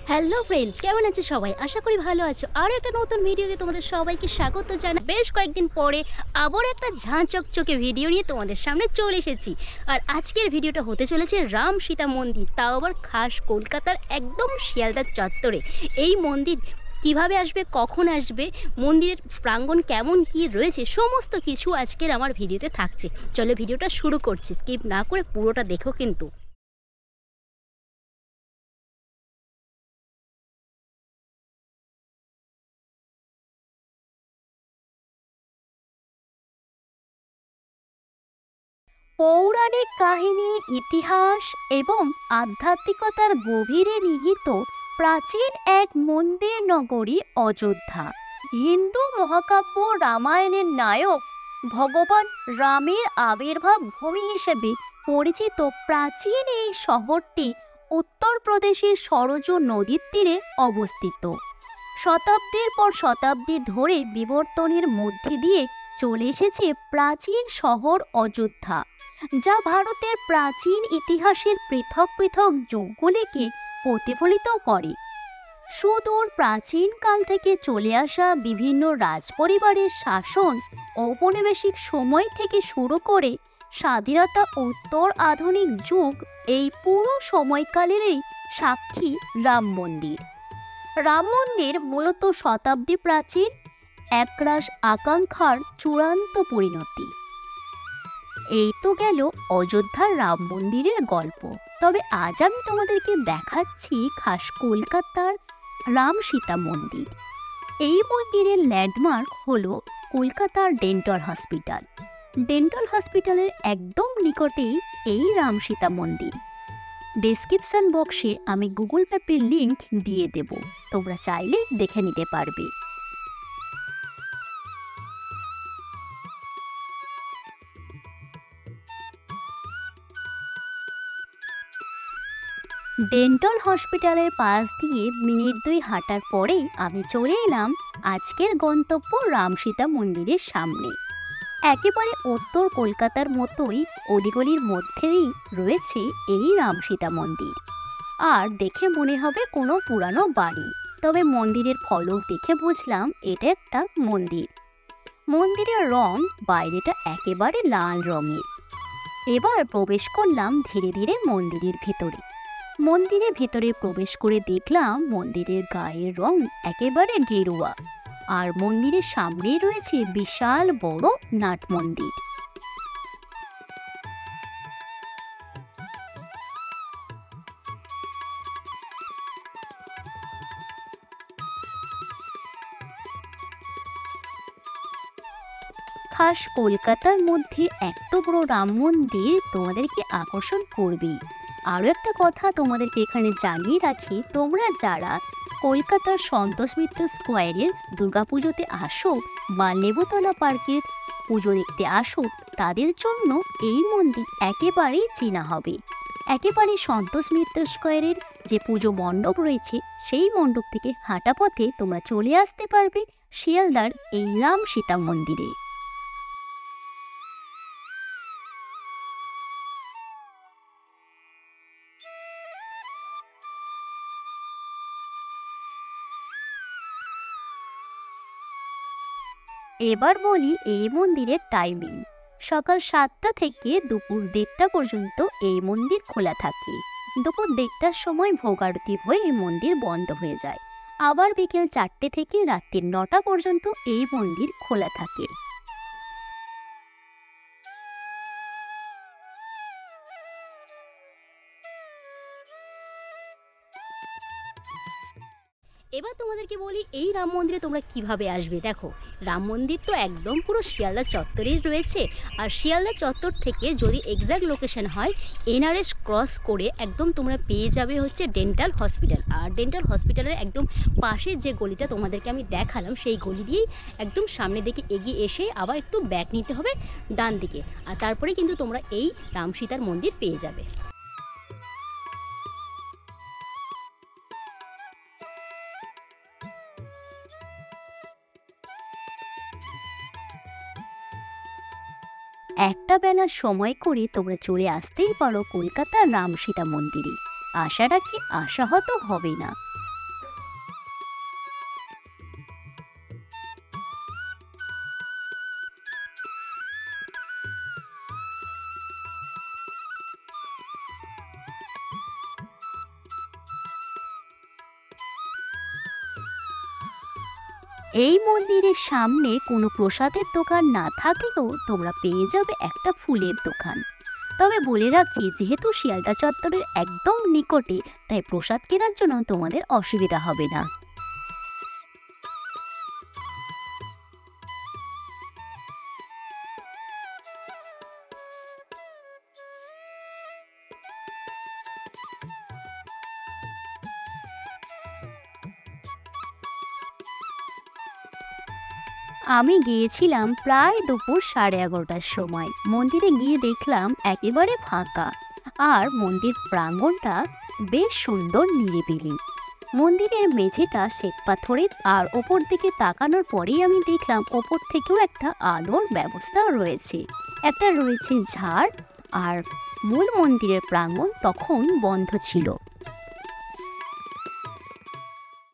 Hello friends, কেমন আছো সবাই? আশা করি ভালো আছো। আর একটা নতুন ভিডিওতে তোমাদের সবাইকে স্বাগত জানাই। বেশ কয়েকদিন পরে আবার একটা ঝাঁ চকচকে ভিডিও নিয়ে তোমাদের সামনে চলে এসেছি। আর আজকের ভিডিওটা হতে চলেছে রাম সীতা মন্দির, তাও আবার খাস কলকাতার একদম শিয়ালদার চত্বরে। এই মন্দির কিভাবে আসবে, কখন আসবে, মন্দিরের প্রাঙ্গণ কেমন কি রয়েছে, সমস্ত কিছু আজকের আমার ভিডিওতে থাকছে। চলো ভিডিওটা শুরু করছি, স্কিপ না করে পুরোটা দেখো কিন্তু। পৌরাণিক কাহিনী, ইতিহাস এবং আধ্যাত্মিকতার গভীরে নিহিত প্রাচীন এক মন্দির নগরী অযোধ্যা। হিন্দু মহাকাব্য রামায়ণের নায়ক ভগবান রামের আবির্ভাব ভূমি হিসেবে পরিচিত প্রাচীন এই শহরটি উত্তরপ্রদেশের সরজু নদীর তীরে অবস্থিত। শতাব্দীর পর শতাব্দী ধরে বিবর্তনের মধ্যে দিয়ে চলে এসেছে প্রাচীন শহর অযোধ্যা, যা ভারতের প্রাচীন ইতিহাসের পৃথক পৃথক যুগগুলিকে প্রতিফলিত করে। সুদূর প্রাচীনকাল থেকে চলে আসা বিভিন্ন রাজপরিবারের শাসন, ঔপনিবেশিক সময় থেকে শুরু করে স্বাধীনতা উত্তর আধুনিক যুগ, এই পুরো সময়কালেরই সাক্ষী রাম মন্দির। রাম মন্দির মূলত শতাব্দী প্রাচীন একরাশ আকাঙ্ক্ষার চূড়ান্ত পরিণতি। এই তো গেল অযোধ্যার রাম মন্দিরের গল্প। তবে আজ আমি তোমাদেরকে দেখাচ্ছি খাস কলকাতার রাম সীতা মন্দির। এই মন্দিরের ল্যান্ডমার্ক হলো কলকাতার ডেন্টাল হসপিটাল। ডেন্টাল হসপিটালের একদম নিকটেই এই রাম সীতা মন্দির। ডেসক্রিপশন বক্সে আমি গুগল ম্যাপের লিংক দিয়ে দেব, তোমরা চাইলে দেখে নিতে পারবে। ডেন্টাল হসপিটালের পাশ দিয়ে মিনিট 2 হাঁটার পরেই আমি চলে এলাম আজকের গন্তব্য রাম সীতা মন্দিরের সামনে। একেবারে উত্তর কলকাতার মতোই অলিগলির মধ্যেই রয়েছে এই রাম সীতা মন্দির। আর দেখে মনে হবে কোনো পুরানো বাড়ি, তবে মন্দিরের ফলক দেখে বুঝলাম এটা একটা মন্দির। মন্দিরের রং বাইরেটা একেবারে লাল রঙের। এবার প্রবেশ করলাম ধীরে ধীরে মন্দিরের ভিতরে। মন্দিরের ভেতরে প্রবেশ করে দেখলাম মন্দিরের গায়ের রং একেবারে গেরুয়া, আর মন্দিরের সামনেই রয়েছে বিশাল বড় নাট মন্দির। খাস কলকাতার মধ্যে এত বড় রাম মন্দির তোমাদেরকে আকর্ষণ করবেই। আরও একটা কথা তোমাদেরকে এখানে জানিয়ে রাখি, তোমরা যারা কলকাতার সন্তোষ মিত্র স্কোয়ারের দুর্গাপুজোতে আসো বা লেবুতলা পার্কের পুজো দেখতে আসো, তাদের জন্য এই মন্দির একেবারেই চেনা হবে। একেবারে সন্তোষ মিত্র স্কোয়ারের যে পুজো মণ্ডপ রয়েছে, সেই মণ্ডপ থেকে হাঁটা পথে তোমরা চলে আসতে পারবে শিয়ালদার এই রাম সীতা মন্দিরে। এবার বলি এই মন্দিরের টাইমিং। সকাল 7টা থেকে দুপুর 1:30টা পর্যন্ত এই মন্দির খোলা থাকে। দুপুর 1:30টার সময় ভোগ আরতি হয়ে এই মন্দির বন্ধ হয়ে যায়। আবার বিকেল 4টে থেকে রাত্রি 9টা পর্যন্ত এই মন্দির খোলা থাকে। এবার তোমাদেরকে বলি এই রাম মন্দিরে তোমরা কিভাবে আসবে। দেখো, রাম মন্দির তো একদম পুরো শিয়ালদা চত্বরেই রয়েছে। আর শিয়ালদা চত্বর থেকে যদি এক্স্যাক্ট লোকেশন হয়, এনআরএস ক্রস করে একদম তোমরা পেয়ে যাবে হচ্ছে ডেন্টাল হসপিটাল। আর ডেন্টাল হসপিটালের একদম পাশের যে গলিটা তোমাদেরকে আমি দেখালাম, সেই গলি দিয়েই একদম সামনের দিকে এগিয়ে এসে আবার একটু ব্যাক নিতে হবে ডান দিকে, আর তারপরে কিন্তু তোমরা এই রাম সীতার মন্দির পেয়ে যাবে। একটা বেলার সময় করে তোমরা চলে আসতেই পারো কলকাতার রাম সীতা মন্দিরে। আশা রাখি আশাহত হবে না। এই মন্দিরের সামনে কোনো প্রসাদের দোকান না থাকলেও তোমরা পেয়ে যাবে একটা ফুলের দোকান। তবে বলে রাখি, যেহেতু শিয়ালদা চত্বরের একদম নিকটে, তাই প্রসাদ কেনার জন্য তোমাদের অসুবিধা হবে না। আমি গিয়েছিলাম প্রায় দুপুর 11:30টার সময়। মন্দিরে গিয়ে দেখলাম একেবারে ফাঁকা, আর মন্দির প্রাঙ্গণটা বেশ সুন্দর নিরিবিলি। মন্দিরের মেঝেটা শ্বেত পাথরের, আর ওপর দিকে তাকানোর পরেই আমি দেখলাম ওপর থেকেও একটা আলোর ব্যবস্থা রয়েছে, একটা রয়েছে ঝাড়। আর মূল মন্দিরের প্রাঙ্গণ তখন বন্ধ ছিল।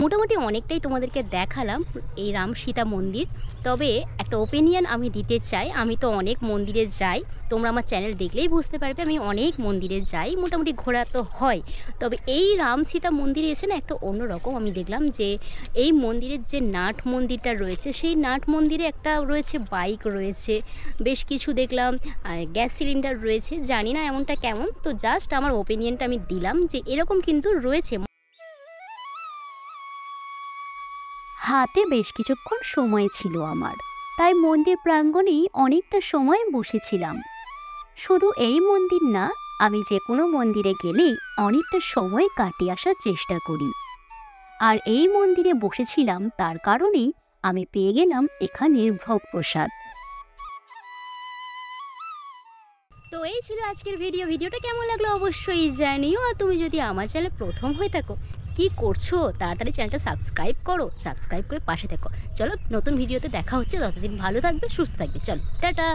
মোটামুটি অনেকটাই তোমাদেরকে দেখালাম এই রাম সীতা মন্দির। তবে একটা ওপিনিয়ন আমি দিতে চাই, আমি তো অনেক মন্দিরে যাই, তোমরা আমার চ্যানেল দেখলেই বুঝতে পারবে আমি অনেক মন্দিরে যাই, মোটামুটি ঘোরা তো হয়। তবে এই রাম সীতা মন্দিরে এসে না একটা অন্যরকম আমি দেখলাম যে এই মন্দিরের যে নাট মন্দিরটা রয়েছে, সেই নাট মন্দিরে একটা রয়েছে বাইক রয়েছে, বেশ কিছু দেখলাম গ্যাস সিলিন্ডার রয়েছে। জানি না এমনটা কেমন, তো জাস্ট আমার ওপিনিয়নটা আমি দিলাম যে এরকম কিন্তু রয়েছে। হাতে বেশ কিছুক্ষণ সময় ছিল আমার, তাই মন্দির প্রাঙ্গণেই অনেকটা সময় বসেছিলাম। শুধু এই মন্দির না, আমি যে কোনো মন্দিরে গেলেই অনেকটা সময় কাটিয়ে আসার চেষ্টা করি। আর এই মন্দিরে বসেছিলাম তার কারণেই আমি পেয়ে গেলাম এখানের ভোগ প্রসাদ। তো এই ছিল আজকের ভিডিওটা কেমন লাগলো অবশ্যই জানিও। আর তুমি যদি আমার চ্যানেলে প্রথম হয়ে থাকো, কি করছো, তাড়াতাড়ি চ্যানেলটা সাবস্ক্রাইব করো, সাবস্ক্রাইব করে পাশে থেকো। চলো নতুন ভিডিওতে দেখা হচ্ছে, ততদিন ভালো থাকবে, সুস্থ থাকবে। চলো টাটা।